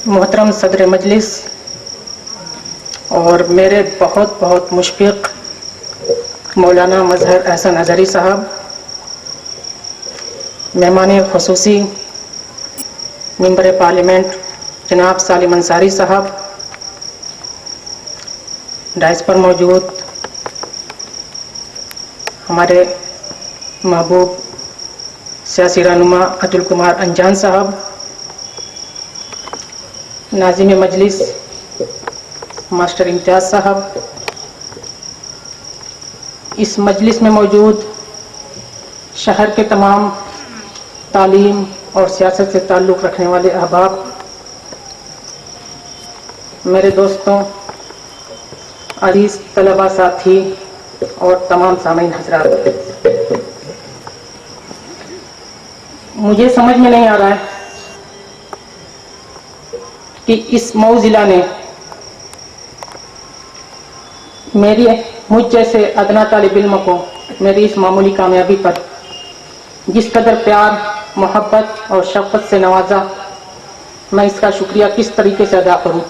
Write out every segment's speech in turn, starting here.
محترم صدر مجلس اور میرے بہت بہت مشفق مولانا مظہر احسن اظہری صاحب، مہمان خصوصی ممبر پارلیمنٹ جناب سالم انصاری صاحب، ڈائس پر موجود ہمارے محبوب سیاسی رہنما اتل کمار انجان صاحب، ناظم مجلس ماسٹر امتیاز صاحب، اس مجلس میں موجود شہر کے تمام تعلیم اور سیاست سے تعلق رکھنے والے احباب، میرے دوستوں، عزیز طلباء ساتھی اور تمام سامعین حضرات، مجھے سمجھ میں نہیں آ رہا ہے کہ اس مئو ضلع نے مجھ جیسے ادنا طالب علم کو میری اس معمولی کامیابی پر جس قدر پیار، محبت اور شفقت سے نوازا، میں اس کا شکریہ کس طریقے سے ادا کروں۔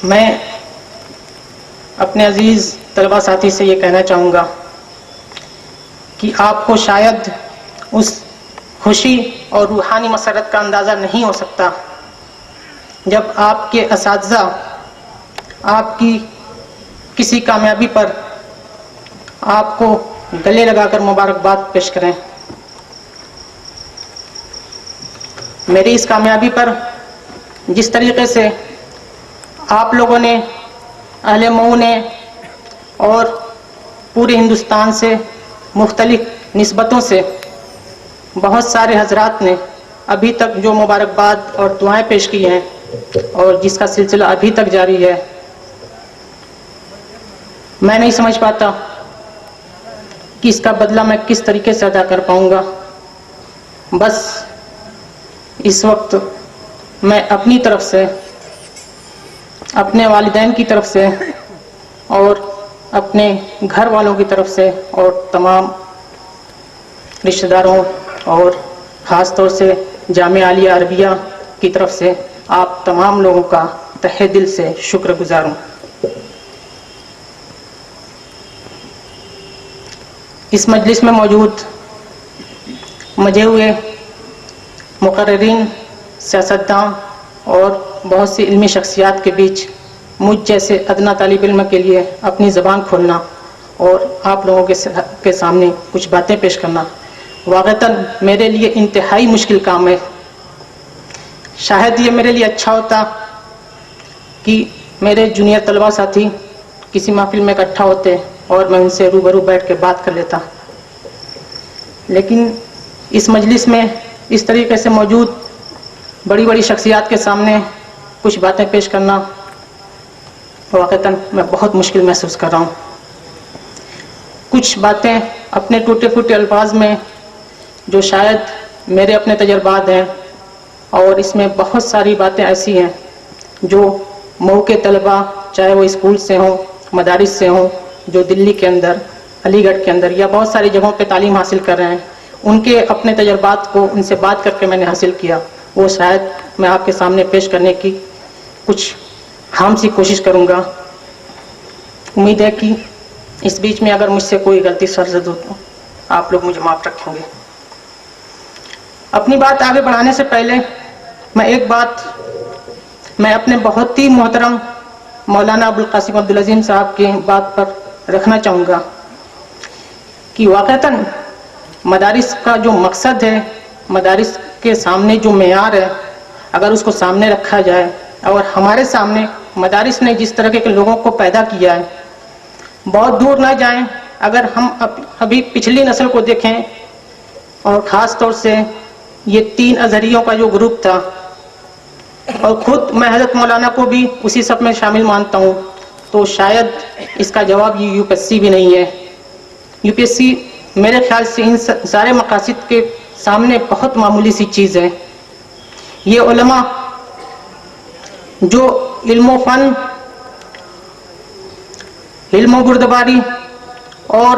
میں اپنے عزیز طلباء ساتھی سے یہ کہنا چاہوں گا کہ آپ کو شاید اس خوشی اور روحانی مسرت کا اندازہ نہیں ہو سکتا جب آپ کے اساتذہ آپ کی کسی کامیابی پر آپ کو گلے لگا کر مبارکباد پیش کریں۔ میری اس کامیابی پر جس طریقے سے آپ لوگوں نے، اہل مئو نے اور پورے ہندوستان سے مختلف نسبتوں سے بہت سارے حضرات نے ابھی تک جو مبارکباد اور دعائیں پیش کی ہیں اور جس کا سلسلہ ابھی تک جاری ہے، میں نہیں سمجھ پاتا کہ اس کا بدلہ میں کس طریقے سے ادا کر پاؤں گا۔ بس اس وقت میں اپنی طرف سے، اپنے والدین کی طرف سے اور اپنے گھر والوں کی طرف سے اور تمام رشتہ داروں اور خاص طور سے جامعہ عالیہ عربیہ کی طرف سے آپ تمام لوگوں کا تہہ دل سے شکر گزار ہوں۔ اس مجلس میں موجود مجھے ہوئے مقررین، سیاستداں اور بہت سی علمی شخصیات کے بیچ مجھ جیسے ادنا طالب علم کے لیے اپنی زبان کھولنا اور آپ لوگوں کے سامنے کچھ باتیں پیش کرنا واقعتاً میرے لیے انتہائی مشکل کام ہے۔ شاید یہ میرے لیے اچھا ہوتا کہ میرے جونیئر طلباء ساتھی کسی محفل میں اکٹھا ہوتے اور میں ان سے روبرو بیٹھ کے بات کر لیتا، لیکن اس مجلس میں اس طریقے سے موجود بڑی بڑی شخصیات کے سامنے کچھ باتیں پیش کرنا واقعتاً میں بہت مشکل محسوس کر رہا ہوں۔ کچھ باتیں اپنے ٹوٹے پھوٹے الفاظ میں جو شاید میرے اپنے تجربات ہیں، اور اس میں بہت ساری باتیں ایسی ہیں جو مئو کے طلباء، چاہے وہ اسکول سے ہوں، مدارس سے ہوں، جو دلی کے اندر، علی گڑھ کے اندر یا بہت ساری جگہوں پہ تعلیم حاصل کر رہے ہیں، ان کے اپنے تجربات کو ان سے بات کر کے میں نے حاصل کیا، وہ شاید میں آپ کے سامنے پیش کرنے کی کچھ خام سی کوشش کروں گا۔ امید ہے کہ اس بیچ میں اگر مجھ سے کوئی غلطی سرزد ہو تو آپ لوگ مجھے معاف رکھیں گے۔ اپنی بات آگے بڑھانے سے پہلے میں اپنے بہت ہی محترم مولانا ابوالقاسم عبدالعظیم صاحب کی بات پر رکھنا چاہوں گا کہ واقعتاً مدارس کا جو مقصد ہے، مدارس کے سامنے جو معیار ہے، اگر اس کو سامنے رکھا جائے اور ہمارے سامنے مدارس نے جس طرح کے لوگوں کو پیدا کیا ہے، بہت دور نہ جائیں، اگر ہم ابھی پچھلی نسل کو دیکھیں اور خاص طور سے یہ 3 ازہریوں کا جو گروپ تھا، اور خود میں حضرت مولانا کو بھی اسی سب میں شامل مانتا ہوں، تو شاید اس کا جواب یہ UPSC بھی نہیں ہے۔ UPSC میرے خیال سے ان سارے مقاصد کے سامنے بہت معمولی سی چیز ہے۔ یہ علماء جو علم و فن، علم و بردباری اور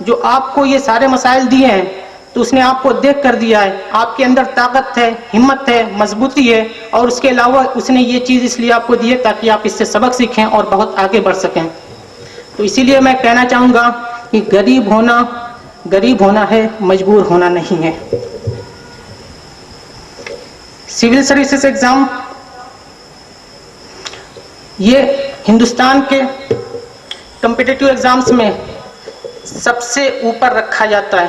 جو آپ کو یہ سارے مسائل دیے ہیں تو اس نے آپ کو دیکھ کر دیا ہے. آپ کے اندر طاقت ہے, ہمت ہے, مضبوطی ہے, اور اس کے علاوہ اس نے یہ چیز اس لیے آپ کو دی ہے تاکہ آپ اس سے سبق سیکھیں اور بہت آگے بڑھ سکیں. تو اسی لیے میں کہنا چاہوں گا کہ غریب ہونا ہے, مجبور ہونا نہیں ہے. سول سروسز ایگزام یہ ہندوستان کے کمپٹیٹیو ایگزامز میں سب سے اوپر رکھا جاتا ہے,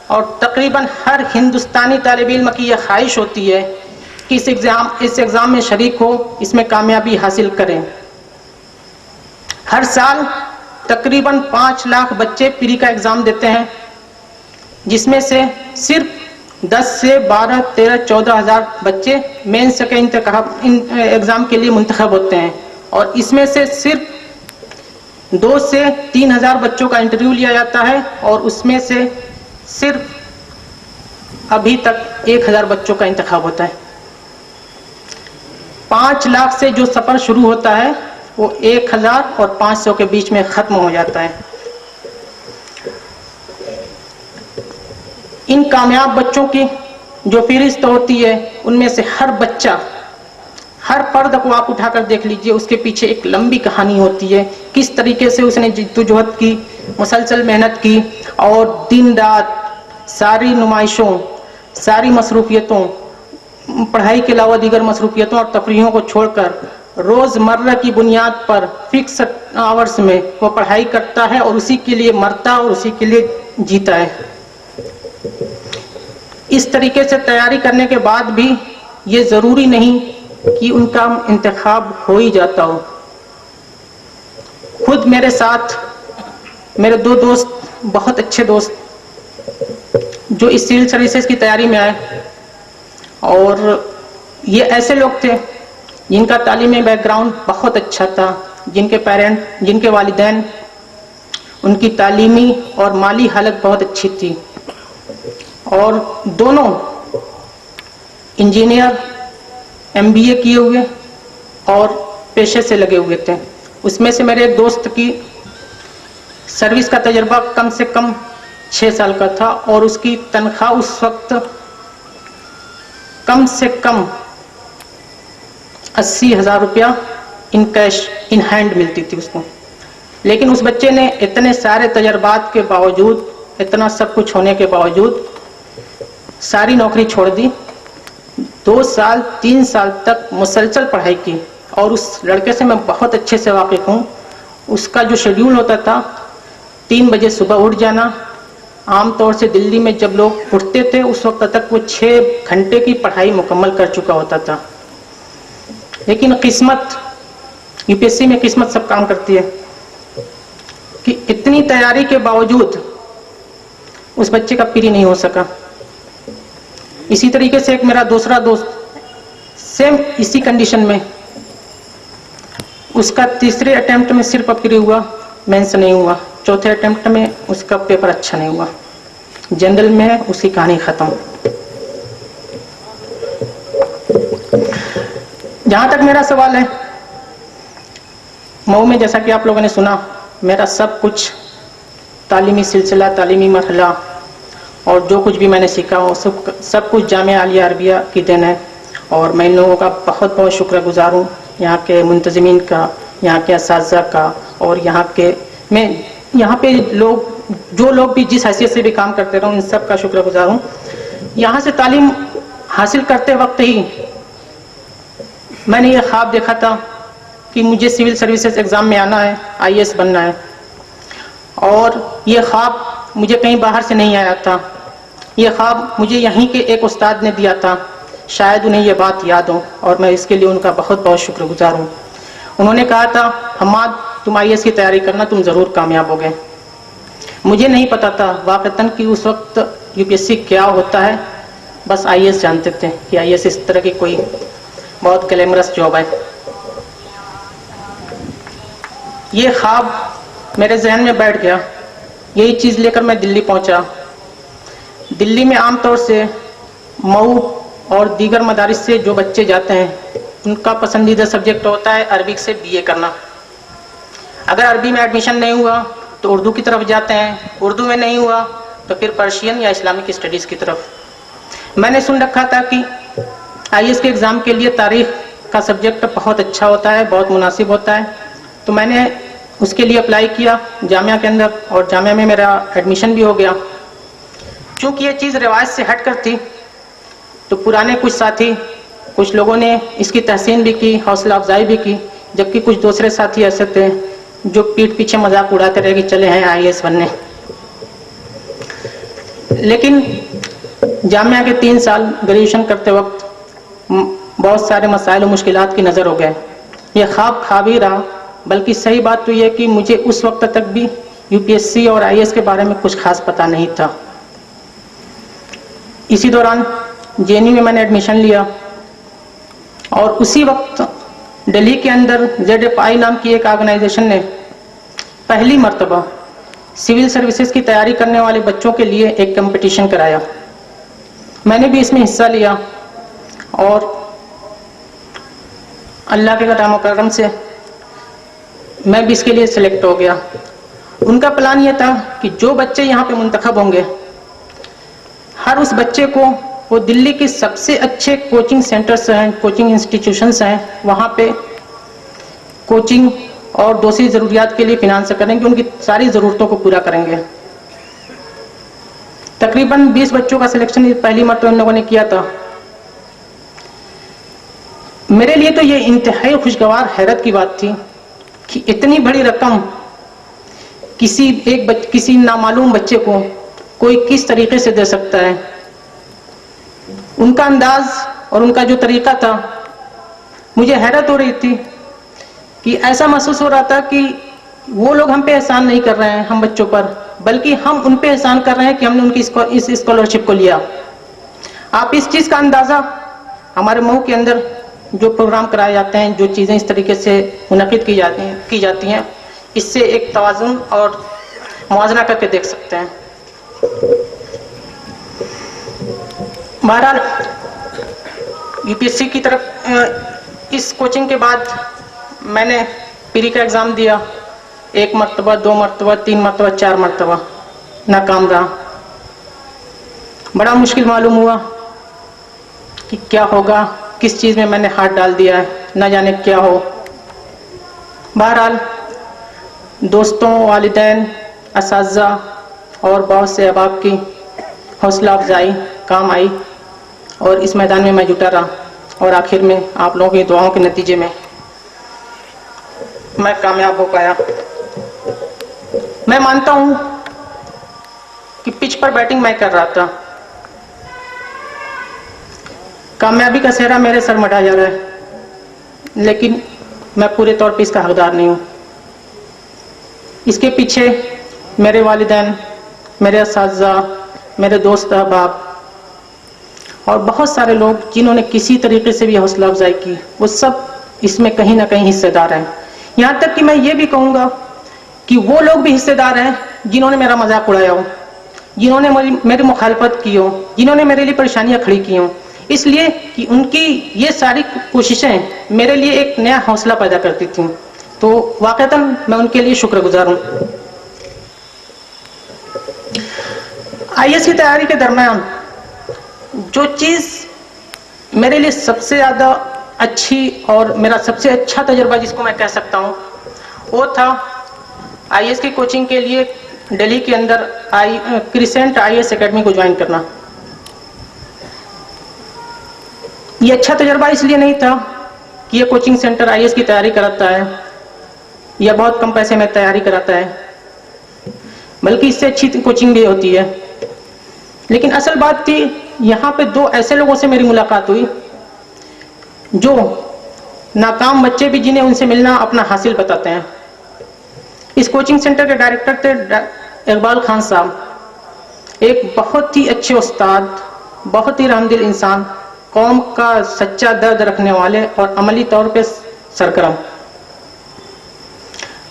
اور تقریباً ہر ہندوستانی طالب علم کی یہ خواہش ہوتی ہے کہ اس ایگزام میں شریک ہو, اس میں کامیابی حاصل کریں. ہر سال تقریباً 5 لاکھ بچے پری کا ایگزام دیتے ہیں, جس میں سے صرف 10 سے 12, 13, 14 ہزار بچے مینس کے ایگزام کے لیے منتخب ہوتے ہیں, اور اس میں سے صرف 2 سے 3 ہزار بچوں کا انٹرویو لیا جاتا ہے, اور اس میں سے صرف ابھی تک 1000 بچوں کا انتخاب ہوتا ہے. 5 لاکھ سے جو سفر شروع ہوتا ہے وہ 1000 اور 500 کے بیچ میں ختم ہو جاتا ہے. ان کامیاب بچوں کی جو فہرست ہوتی ہے ان میں سے ہر بچہ, ہر فرد کو آپ اٹھا کر دیکھ لیجئے, اس کے پیچھے ایک لمبی کہانی ہوتی ہے. کس طریقے سے اس نے جدوجہد کی, مسلسل محنت کی, اور دن رات ساری نمائشوں, ساری مصروفیتوں, پڑھائی کے علاوہ دیگر مصروفیتوں اور تفریحوں کو چھوڑ کر روز مرہ کی بنیاد پر فکس آورز میں وہ پڑھائی کرتا ہے, اور اسی کے لیے مرتا اور اسی کے لیے جیتا ہے. اس طریقے سے تیاری کرنے کے بعد بھی یہ ضروری نہیں کہ ان کا انتخاب ہو ہی جاتا ہو. خود میرے ساتھ میرے 2 دوست, بہت اچھے دوست, جو اس سول سروسز کی تیاری میں آئے, اور یہ ایسے لوگ تھے جن کا تعلیمی بیک گراؤنڈ بہت اچھا تھا, جن کے پیرنٹ, جن کے والدین, ان کی تعلیمی اور مالی حالت بہت اچھی تھی, اور دونوں انجینئر, MBA کیے ہوئے اور پیشے سے لگے ہوئے تھے. اس میں سے میرے ایک دوست کی سروس کا تجربہ کم سے کم 6 سال کا تھا, اور اس کی تنخواہ اس وقت کم سے کم 80,000 روپیہ ان کیش, ان ہینڈ ملتی تھی اس کو. لیکن اس بچے نے اتنے سارے تجربات کے باوجود, اتنا سب کچھ ہونے کے باوجود ساری نوکری چھوڑ دی. 2 سال 3 سال تک مسلسل پڑھائی کی, اور اس لڑکے سے میں بہت اچھے سے واقف ہوں. اس کا جو شیڈیول ہوتا تھا 3 بجے صبح اٹھ جانا, عام طور سے دلی میں جب لوگ اٹھتے تھے اس وقت تک وہ 6 گھنٹے کی پڑھائی مکمل کر چکا ہوتا تھا. لیکن قسمت, UPSC میں قسمت سب کام کرتی ہے, کہ اتنی تیاری کے باوجود اس بچے کا پری نہیں ہو سکا. اسی طریقے سے ایک میرا دوسرا دوست سیم اسی کنڈیشن میں, اس کا تیسرے اٹیمپٹ میں صرف پری ہوا, مینس نہیں ہوا. چوتھے اٹیمپٹ میں اس کا پیپر اچھا نہیں ہوا, جنرل میں اس کی کہانی ختم. جہاں تک میرا سوال ہے, مئو میں جیسا کہ آپ لوگوں نے سنا, میرا سب کچھ تعلیمی سلسلہ, تعلیمی مرحلہ, اور جو کچھ بھی میں نے سیکھا وہ سب کچھ جامعہ عالیہ عربیہ کی دین ہے. اور میں ان لوگوں کا بہت بہت شکر گزار ہوں, یہاں کے منتظمین کا, یہاں کے اساتذہ کا, اور یہاں پہ جو لوگ بھی جس حیثیت سے بھی کام کرتے رہے ان سب کا شکر گزار ہوں. یہاں سے تعلیم حاصل کرتے وقت ہی میں نے یہ خواب دیکھا تھا کہ مجھے سول سروسز ایگزام میں آنا ہے, IAS بننا ہے. اور یہ خواب مجھے کہیں باہر سے نہیں آیا تھا, یہ خواب مجھے یہیں کے ایک استاد نے دیا تھا. شاید انہیں یہ بات یاد ہو, اور میں اس کے لیے ان کا بہت بہت شکر گزار ہوں. انہوں نے کہا تھا, حماد تم IAS کی تیاری کرنا, تم ضرور کامیاب ہوگے. مجھے نہیں پتا تھا واقعتاً کہ اس وقت UPSC کیا ہوتا ہے, بس IAS جانتے تھے کہ IAS اس طرح کی کوئی بہت گلیمرس جاب ہے. یہ خواب میرے ذہن میں بیٹھ گیا. یہی چیز لے کر میں دلی پہنچا. دلی میں عام طور سے مئو اور دیگر مدارس سے جو بچے جاتے ہیں ان کا پسندیدہ سبجیکٹ ہوتا ہے عربک سے BA کرنا. اگر عربی میں ایڈمیشن نہیں ہوا تو اردو کی طرف جاتے ہیں، اردو میں نہیں ہوا تو پھر پرشین یا اسلامک اسٹڈیز کی طرف. میں نے سن رکھا تھا کہ آئی ایس کے ایگزام کے لیے تاریخ کا سبجیکٹ بہت اچھا ہوتا ہے، بہت مناسب ہوتا ہے، تو میں نے اس کے لیے اپلائی کیا جامعہ کے اندر، اور جامعہ میں میرا ایڈمیشن بھی ہو گیا. چونکہ یہ چیز رواج سے ہٹ کر تھی تو پرانے کچھ ساتھی، کچھ لوگوں نے اس کی تحسین بھی کی، حوصلہ افزائی بھی کی، جبکہ کچھ دوسرے ساتھی ایسے تھے جو پیٹھ پیچھے مذاق اڑاتے رہے کہ چلے ہیں آئی ایس بننے. لیکن جامعہ کے 3 سال گریجویشن کرتے وقت بہت سارے مسائل و مشکلات کی نظر ہو گئے. یہ خواب ہی رہا، بلکہ صحیح بات تو یہ کہ مجھے اس وقت تک بھی یو پی ایس سی اور آئی ایس کے بارے میں کچھ خاص پتہ نہیں تھا. اسی دوران جے این یو میں نے ایڈمیشن لیا، اور اسی وقت دہلی کے اندر زیڈ ایف آئی نام کی ایک آرگنائزیشن نے پہلی مرتبہ سول سروسز کی تیاری کرنے والے بچوں کے لیے ایک کمپٹیشن کرایا. میں نے بھی اس میں حصہ لیا، اور اللہ کے کرم و کرم سے میں بھی اس کے لیے سلیکٹ ہو گیا. ان کا پلان یہ تھا کہ جو بچے یہاں پہ منتخب ہوں گے، ہر اس بچے کو وہ دلی کے سب سے اچھے کوچنگ سینٹرز ہیں، کوچنگ انسٹیٹیوشنز ہیں، وہاں پہ کوچنگ اور دوسری ضروریات کے لیے فنانس کریں گے، ان کی ساری ضرورتوں کو پورا کریں گے. تقریباً 20 بچوں کا سلیکشن پہلی مرتبہ ان لوگوں نے کیا تھا. میرے لیے تو یہ انتہائی خوشگوار حیرت کی بات تھی کہ اتنی بڑی رقم کسی نامعلوم بچے کو کوئی کس طریقے سے دے سکتا ہے. ان کا انداز اور ان کا جو طریقہ تھا، مجھے حیرت ہو رہی تھی کہ ایسا محسوس ہو رہا تھا کہ وہ لوگ ہم پہ احسان نہیں کر رہے ہیں ہم بچوں پر، بلکہ ہم ان پہ احسان کر رہے ہیں کہ ہم نے ان کی اس اسکالرشپ کو لیا. آپ اس چیز کا اندازہ ہمارے مئو کے اندر جو پروگرام کرائے جاتے ہیں، جو چیزیں اس طریقے سے منعقد کی جاتی ہیں، اس سے ایک توازن اور موازنہ کر کے دیکھ سکتے ہیں. بہرحال یو پی ایس سی کی طرف اس کوچنگ کے بعد میں نے پری کا ایگزام دیا، 1 مرتبہ 2 مرتبہ 3 مرتبہ 4 مرتبہ، ناکام رہا. بڑا مشکل معلوم ہوا کہ کیا ہوگا، کس چیز میں نے ہاتھ ڈال دیا ہے، نہ جانے کیا ہو. بہرحال دوستوں، والدین، اساتذہ اور بہت سے احباب کی حوصلہ افزائی کام آئی، اور اس میدان میں جٹا رہا، اور آخر میں آپ لوگوں کی دعاؤں کے نتیجے میں میں کامیاب ہو پایا. میں مانتا ہوں کہ پچ پر بیٹنگ میں کر رہا تھا، کامیابی کا سہرا میرے سر مٹا جا رہا ہے، لیکن میں پورے طور پہ اس کا حقدار نہیں ہوں. اس کے پیچھے میرے والدین، میرے اساتذہ، میرے دوست احباب اور بہت سارے لوگ جنہوں نے کسی طریقے سے بھی حوصلہ افزائی کی، وہ سب اس میں کہیں نہ کہیں حصے دار ہیں. یہاں تک کہ میں یہ بھی کہوں گا کہ وہ لوگ بھی حصے دار ہیں جنہوں نے میرا مذاق اڑایا ہو، جنہوں نے میری مخالفت کی ہو، جنہوں نے میرے لیے پریشانیاں کھڑی کی ہوں، اس لیے کہ ان کی یہ ساری کوششیں میرے لیے ایک نیا حوصلہ پیدا کرتی تھیں. تو واقعتاً میں ان کے لیے شکر گزار ہوں. آئی ایس کی تیاری کے درمیان جو چیز میرے لیے سب سے زیادہ اچھی اور میرا سب سے اچھا تجربہ جس کو میں کہہ سکتا ہوں، وہ تھا آئی ایس کی کوچنگ کے لیے دہلی کے اندر کریسنٹ آئی ایس اکیڈمی کو جوائن کرنا. یہ اچھا تجربہ اس لیے نہیں تھا کہ یہ کوچنگ سینٹر آئی ایس کی تیاری کراتا ہے یا بہت کم پیسے میں تیاری کراتا ہے، بلکہ اس سے اچھی کوچنگ بھی ہوتی ہے. لیکن اصل بات تھی، یہاں پہ 2 ایسے لوگوں سے میری ملاقات ہوئی جو ناکام بچے بھی جنہیں ان سے ملنا اپنا حاصل بتاتے ہیں. اس کوچنگ سینٹر کے ڈائریکٹر تھے اقبال خان صاحب، ایک بہت ہی اچھے استاد، بہت ہی رحمدل انسان، قوم کا سچا درد رکھنے والے اور عملی طور پہ سرگرم.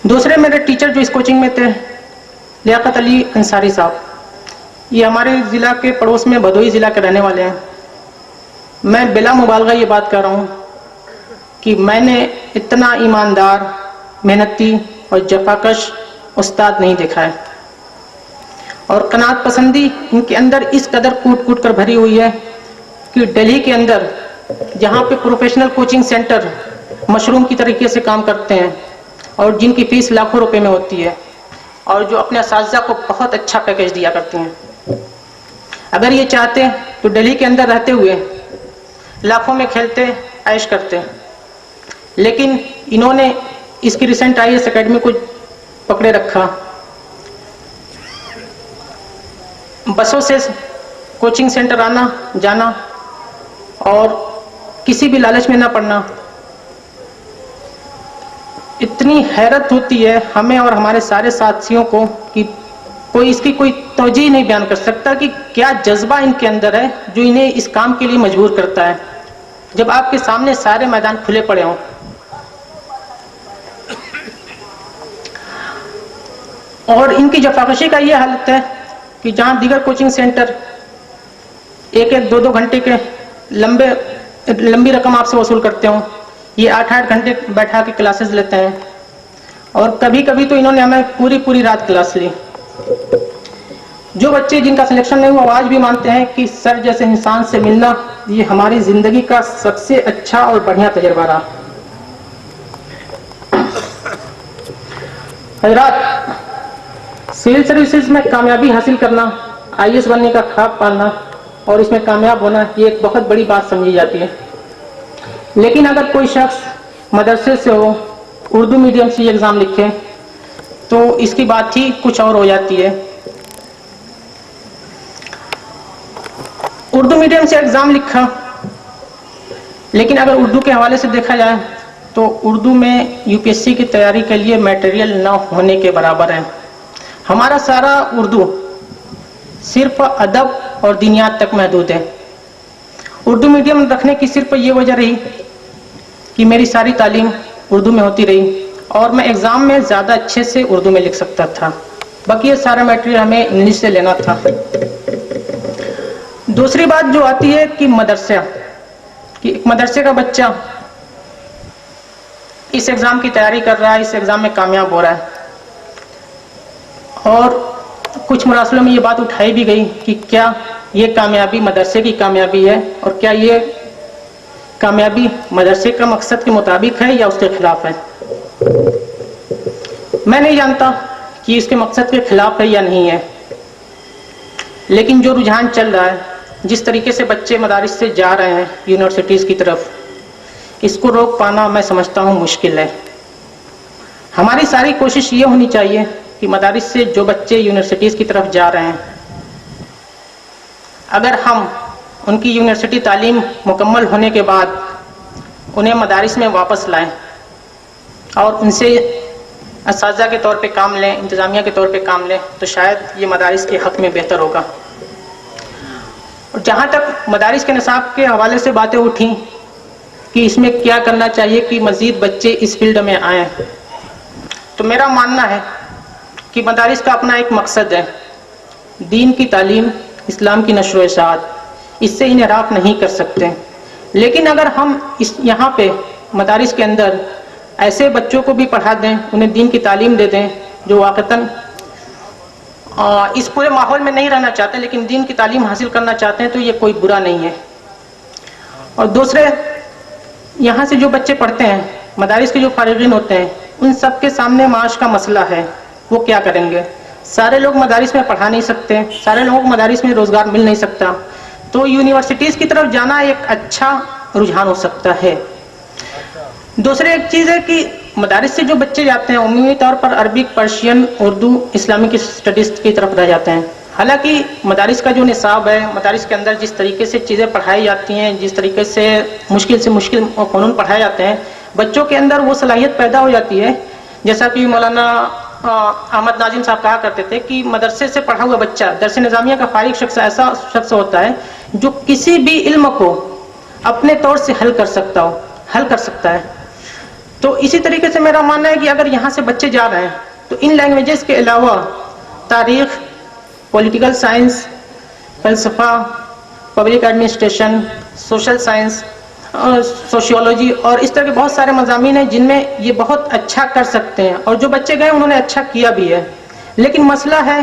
دوسرے میرے ٹیچر جو اس کوچنگ میں تھے، لیاقت علی انصاری صاحب، یہ ہمارے ضلع کے پڑوس میں بھدوئی ضلع کے رہنے والے ہیں. میں بلا مبالغہ یہ بات کر رہا ہوں کہ میں نے اتنا ایماندار، محنتی اور جفاکش استاد نہیں دیکھا ہے. اور قناعت پسندی ان کے اندر اس قدر کوٹ کوٹ کر بھری ہوئی ہے کہ دہلی کے اندر جہاں پہ پروفیشنل کوچنگ سینٹر مشروم کی طریقے سے کام کرتے ہیں اور جن کی فیس لاکھوں روپے میں ہوتی ہے اور جو اپنے اساتذہ کو بہت اچھا پیکیج دیا کرتے ہیں، اگر یہ چاہتے تو دہلی کے اندر رہتے ہوئے لاکھوں میں کھیلتے عیش کرتے، لیکن انہوں نے اس کی ریسنٹ IAS اکیڈمی کو پکڑے رکھا. بسوں سے کوچنگ سینٹر آنا جانا اور کسی بھی لالچ میں نہ پڑنا. اتنی حیرت ہوتی ہے ہمیں اور ہمارے سارے ساتھیوں کو کہ کوئی اس کی کوئی توجہ نہیں بیان کر سکتا کہ کیا جذبہ ان کے اندر ہے جو انہیں اس کام کے لیے مجبور کرتا ہے جب آپ کے سامنے سارے میدان کھلے پڑے ہوں. اور ان کی جفاکشی کا یہ حالت ہے کہ جہاں دیگر کوچنگ سینٹر ایک دو گھنٹے کے لمبی رقم آپ سے وصول کرتے ہوں، یہ 8 گھنٹے بیٹھا کے کلاسز لیتے ہیں اور کبھی کبھی تو انہوں نے ہمیں پوری رات کلاس لی. جو بچے جن کا سلیکشن نہیں ہوا وہ آج بھی مانتے ہیں کہ سر جیسے انسان سے ملنا یہ ہماری زندگی کا سب سے اچھا اور بڑھیا تجربہ رہا. حضرات، سول سروسز میں کامیابی حاصل کرنا، IAS بننے کا خواب پالنا اور اس میں کامیاب ہونا یہ ایک بہت بڑی بات سمجھی جاتی ہے. لیکن اگر کوئی شخص مدرسے سے ہو، اردو میڈیم سے یہ ایگزام لکھے تو اس کی بات ہی کچھ اور ہو جاتی ہے. اردو میڈیم سے ایگزام لکھا، لیکن اگر اردو کے حوالے سے دیکھا جائے تو اردو میں UPSC کی تیاری کے لیے میٹیریل نہ ہونے کے برابر ہے. ہمارا سارا اردو صرف ادب اور دینیات تک محدود ہے. اردو میڈیم رکھنے کی صرف یہ وجہ رہی کہ میری ساری تعلیم اردو میں ہوتی رہی اور میں ایگزام میں زیادہ اچھے سے اردو میں لکھ سکتا تھا، باقی یہ سارا میٹیریل ہمیں انگلش سے لینا تھا. دوسری بات جو آتی ہے کہ ایک مدرسے کا بچہ اس ایگزام کی تیاری کر رہا ہے، اس ایگزام میں کامیاب ہو رہا ہے، اور کچھ مراسلوں میں یہ بات اٹھائی بھی گئی کہ کیا یہ کامیابی مدرسے کی کامیابی ہے اور کیا یہ کامیابی مدرسے کا مقصد کے مطابق ہے یا اس کے خلاف ہے. میں نہیں جانتا کہ اس کے مقصد کے خلاف ہے یا نہیں ہے، لیکن جو رجحان چل رہا ہے، جس طریقے سے بچے مدارس سے جا رہے ہیں یونیورسٹیز کی طرف، اس کو روک پانا میں سمجھتا ہوں مشکل ہے. ہماری ساری کوشش یہ ہونی چاہیے کہ مدارس سے جو بچے یونیورسٹیز کی طرف جا رہے ہیں، اگر ہم ان کی یونیورسٹی تعلیم مکمل ہونے کے بعد انہیں مدارس میں واپس لائیں اور ان سے اساتذہ کے طور پہ کام لیں، انتظامیہ کے طور پہ کام لیں، تو شاید یہ مدارس کے حق میں بہتر ہوگا. اور جہاں تک مدارس کے نصاب کے حوالے سے باتیں اٹھیں کہ اس میں کیا کرنا چاہیے کہ مزید بچے اس فیلڈ میں آئیں، تو میرا ماننا ہے کہ مدارس کا اپنا ایک مقصد ہے، دین کی تعلیم، اسلام کی نشر و اشاعت، اس سے انحراف نہیں کر سکتے. لیکن اگر ہم یہاں پہ مدارس کے اندر ایسے بچوں کو بھی پڑھا دیں، انہیں دین کی تعلیم دے دیں جو واقعتاً اس پورے ماحول میں نہیں رہنا چاہتے لیکن دین کی تعلیم حاصل کرنا چاہتے ہیں، تو یہ کوئی برا نہیں ہے. اور دوسرے، یہاں سے جو بچے پڑھتے ہیں، مدارس کے جو فارغین ہوتے ہیں، ان سب کے سامنے معاش کا مسئلہ ہے. وہ کیا کریں گے؟ سارے لوگ مدارس میں پڑھا نہیں سکتے، سارے لوگوں کو مدارس میں روزگار مل نہیں سکتا، تو یونیورسٹیز کی طرف جانا ایک اچھا رجحان ہو سکتا ہے. دوسرے ایک چیز ہے کہ مدارس سے جو بچے جاتے ہیں عمومی طور پر Arabic, Persian, Urdu, Islamic studies کی طرف رہ جاتے ہیں. حالانکہ مدارس کا جو نصاب ہے، مدارس کے اندر جس طریقے سے چیزیں پڑھائی جاتی ہیں، جس طریقے سے مشکل فنون پڑھائے جاتے ہیں، بچوں کے اندر وہ صلاحیت پیدا ہو جاتی ہے. جیسا کہ مولانا احمد ناظم صاحب کہا کرتے تھے کہ مدرسے سے پڑھا ہوا بچہ، درس نظامیہ کا فارغ شخص ایسا شخص ہوتا ہے جو کسی بھی علم کو اپنے طور سے حل کر سکتا ہے. تو اسی طریقے سے میرا ماننا ہے کہ اگر یہاں سے بچے جا رہے ہیں تو ان لینگویجز کے علاوہ تاریخ، پولیٹیکل سائنس، فلسفہ، public administration, social science sociology اور اس طرح کے بہت سارے مضامین ہیں جن میں یہ بہت اچھا کر سکتے ہیں، اور جو بچے گئے انہوں نے اچھا کیا بھی ہے. لیکن مسئلہ ہے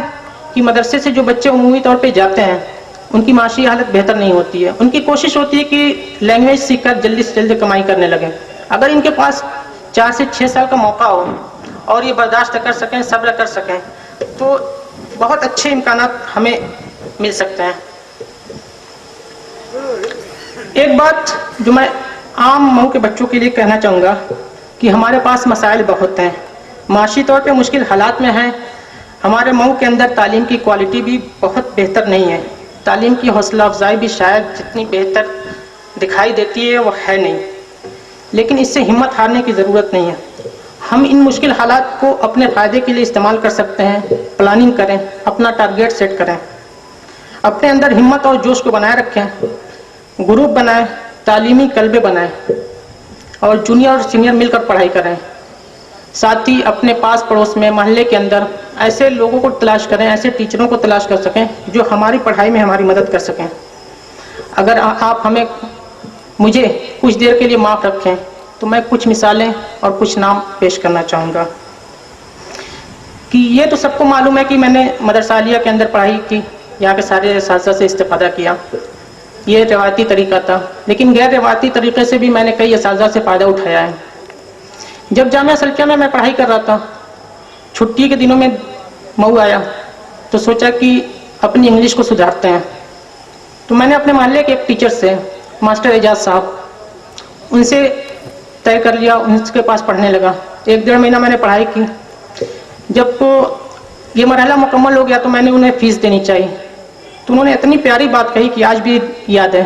کہ مدرسے سے جو بچے عمومی طور پہ جاتے ہیں ان کی معاشی حالت بہتر نہیں ہوتی ہے. ان کی کوشش ہوتی ہے کہ لینگویج سیکھ کر جلدی سے جلدی کمائی کرنے لگیں. اگر ان کے پاس 4 سے 6 سال کا موقع ہو اور یہ برداشت کر سکیں، صبر کر سکیں، تو بہت اچھے امکانات ہمیں مل سکتے ہیں. ایک بات جو میں عام مئو کے بچوں کے لیے کہنا چاہوں گا کہ ہمارے پاس مسائل بہت ہیں، معاشی طور پہ مشکل حالات میں ہیں. ہمارے مئو کے اندر تعلیم کی کوالٹی بھی بہت بہتر نہیں ہے، تعلیم کی حوصلہ افزائی بھی شاید جتنی بہتر دکھائی دیتی ہے وہ ہے نہیں. لیکن اس سے ہمت ہارنے کی ضرورت نہیں ہے. ہم ان مشکل حالات کو اپنے فائدے کے لیے استعمال کر سکتے ہیں. پلاننگ کریں، اپنا ٹارگیٹ سیٹ کریں، اپنے اندر ہمت اور جوش کو بنائے رکھیں، گروپ بنائیں، تعلیمی کلبے بنائیں اور جونیئر اور سینئر مل کر پڑھائی کریں. ساتھ ہی اپنے پاس پڑوس میں، محلے کے اندر ایسے لوگوں کو تلاش کریں، ایسے ٹیچروں کو تلاش کر سکیں جو ہماری پڑھائی میں ہماری مدد کر سکیں. اگر آپ مجھے کچھ دیر کے لیے معاف رکھیں تو میں کچھ مثالیں اور کچھ نام پیش کرنا چاہوں گا. کہ یہ تو سب کو معلوم ہے کہ میں نے مدرسہ عالیہ کے اندر پڑھائی کی، یہاں کے سارے اساتذہ سے استفادہ کیا، یہ روایتی طریقہ تھا. لیکن غیر روایتی طریقے سے بھی میں نے کئی اساتذہ سے فائدہ اٹھایا ہے. جب جامعہ سلفیہ میں پڑھائی کر رہا تھا، چھٹی کے دنوں میں مئو آیا تو سوچا کہ اپنی انگلش کو سدھارتے ہیں. تو میں نے اپنے محلے کے ایک ٹیچر سے، ماسٹر اعجاز صاحب، ان سے طے کر لیا، ان کے پاس پڑھنے لگا. 1-1.5 مہینہ میں نے پڑھائی کی. جب یہ مرحلہ مکمل ہو گیا تو میں نے انہیں فیس دینی چاہی. تو انہوں نے اتنی پیاری بات کہی کہ آج بھی یاد ہے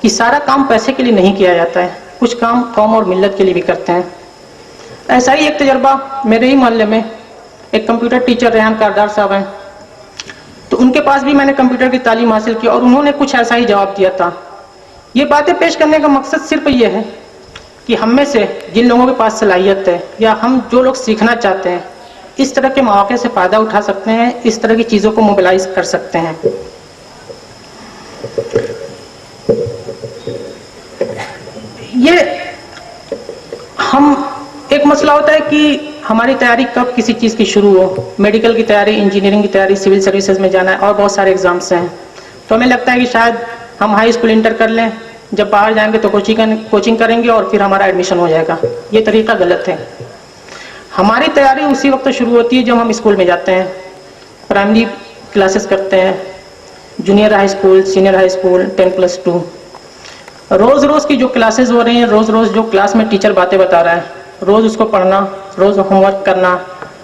کہ سارا کام پیسے کے لیے نہیں کیا جاتا ہے، کچھ کام قوم اور ملت کے لیے بھی کرتے ہیں. ایسا ہی ایک تجربہ میرے ہی محلے میں ایک کمپیوٹر ٹیچر ریحان کاردار صاحب ہیں. تو ان کے پاس بھی میں نے کمپیوٹر کی تعلیم حاصل کی اور انہوں نے کچھ ایسا ہی جواب دیا تھا. یہ باتیں پیش کرنے کا مقصد صرف یہ ہے کہ ہم میں سے جن لوگوں کے پاس صلاحیت ہے یا ہم جو لوگ سیکھنا چاہتے ہیں اس طرح کے مواقع سے فائدہ اٹھا سکتے ہیں، اس طرح کی چیزوں کو موبلائز کر سکتے ہیں. یہ ہم ایک مسئلہ ہوتا ہے کہ ہماری تیاری کب کسی چیز کی شروع ہو. میڈیکل کی تیاری، انجینئرنگ کی تیاری، سول سروسز میں جانا ہے اور بہت سارے ایگزامس ہیں. تو ہمیں لگتا ہے کہ شاید ہم ہائی اسکول انٹر کر لیں، جب باہر جائیں گے تو کوچنگ کریں گے اور پھر ہمارا ایڈمیشن ہو جائے گا. یہ طریقہ غلط ہے. ہماری تیاری اسی وقت شروع ہوتی ہے جب ہم اسکول میں جاتے ہیں، پرائمری کلاسز کرتے ہیں، junior high school, senior high school, 10+2. روز روز کی جو کلاسز ہو رہی ہیں، روز روز جو کلاس میں ٹیچر باتیں بتا رہا ہے، روز اس کو پڑھنا، روز ہوم ورک کرنا،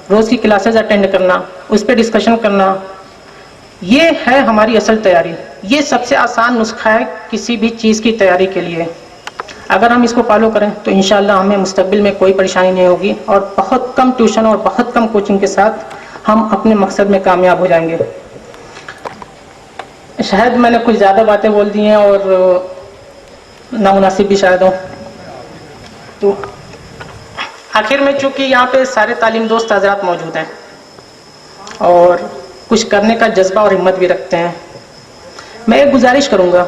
روز کی کلاسز اٹینڈ کرنا، اس پہ ڈسکشن کرنا، یہ ہے ہماری اصل تیاری. یہ سب سے آسان نسخہ ہے کسی بھی چیز کی تیاری کے لیے. اگر ہم اس کو فالو کریں تو انشاءاللہ ہمیں مستقبل میں کوئی پریشانی نہیں ہوگی اور بہت کم ٹیوشن اور بہت کم کوچنگ کے ساتھ ہم اپنے مقصد میں کامیاب ہو جائیں گے. شاید میں نے کچھ زیادہ باتیں بول دی ہیں اور نامناسب بھی شاید ہوں. تو آخر میں چونکہ یہاں پہ سارے تعلیم دوست حضرات موجود ہیں اور کچھ کرنے کا جذبہ اور ہمت بھی رکھتے ہیں، میں ایک گزارش کروں گا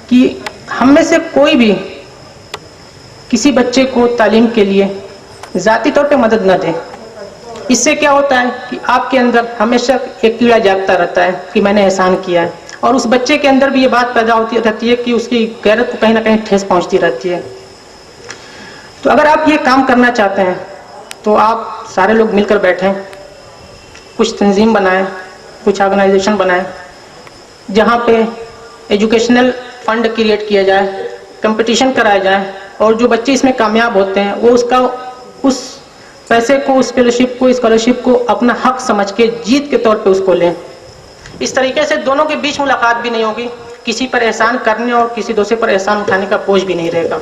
کہ ہم میں سے کوئی بھی کسی بچے کو تعلیم کے لیے ذاتی طور پہ مدد نہ دے. اس سے کیا ہوتا ہے کہ آپ کے اندر ہمیشہ ایک کیڑا جاگتا رہتا ہے کہ میں نے احسان کیا ہے، اور اس بچے کے اندر بھی یہ بات پیدا ہوتی رہتی ہے کہ اس کی غیرت کو کہیں نہ کہیں ٹھیس پہنچتی رہتی ہے. تو اگر آپ یہ کام کرنا چاہتے ہیں تو آپ سارے لوگ مل کر بیٹھیں، کچھ تنظیم بنائیں، کچھ آرگنائزیشن بنائیں جہاں پہ ایجوکیشنل فنڈ کریٹ کیا جائے، کمپٹیشن کرائے جائیں، اور جو بچے اس میں کامیاب ہوتے ہیں وہ اس پیسے کو، اس اسکالرشپ کو اپنا حق سمجھ کے جیت کے طور پہ اس کو لیں. اس طریقے سے دونوں کے بیچ ملاقات بھی نہیں ہوگی، کسی پر احسان کرنے اور کسی دوسرے پر احسان اٹھانے کا بوجھ بھی نہیں رہے گا.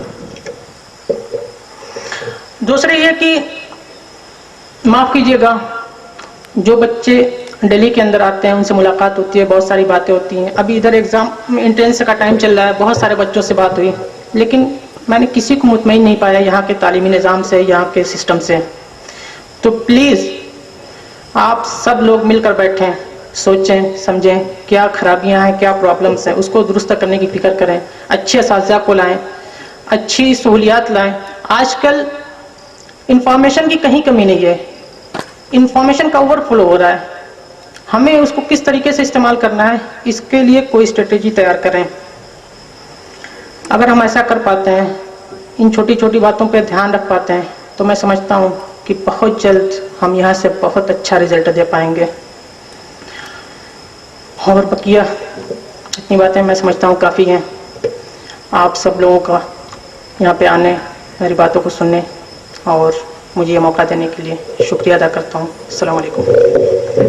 دوسرے یہ کہ معاف کیجیے گا، جو بچے دہلی کے اندر آتے ہیں ان سے ملاقات ہوتی ہے، بہت ساری باتیں ہوتی ہیں. ابھی ادھر ایگزام انٹرنس کا ٹائم چل رہا ہے، بہت سارے بچوں سے بات ہوئی، لیکن میں نے کسی کو مطمئن نہیں پایا یہاں کے تعلیمی نظام سے، یہاں کے سسٹم سے. تو پلیز آپ سب لوگ مل کر بیٹھیں، سوچیں سمجھیں کیا خرابیاں ہیں، کیا پرابلمس ہیں، اس کو درست کرنے کی فکر کریں، اچھے اساتذہ کو لائیں. اچھی سہولیات لائیں. آج کل انفارمیشن کی کہیں کمی نہیں ہے, انفارمیشن کا اوور فلو ہو رہا ہے. ہمیں اس کو کس طریقے سے استعمال کرنا ہے, اس کے لیے کوئی اسٹریٹجی تیار کریں. اگر ہم ایسا کر پاتے ہیں, ان چھوٹی چھوٹی باتوں پہ دھیان رکھ پاتے ہیں, تو میں سمجھتا ہوں کہ بہت جلد ہم یہاں سے بہت اچھا رزلٹ دے پائیں گے. اور بقیہ اتنی باتیں میں سمجھتا ہوں کافی ہیں. آپ سب لوگوں کا یہاں پہ آنے, میری باتوں کو سننے اور مجھے یہ موقع دینے کے لیے شکریہ ادا کرتا ہوں. السلام علیکم.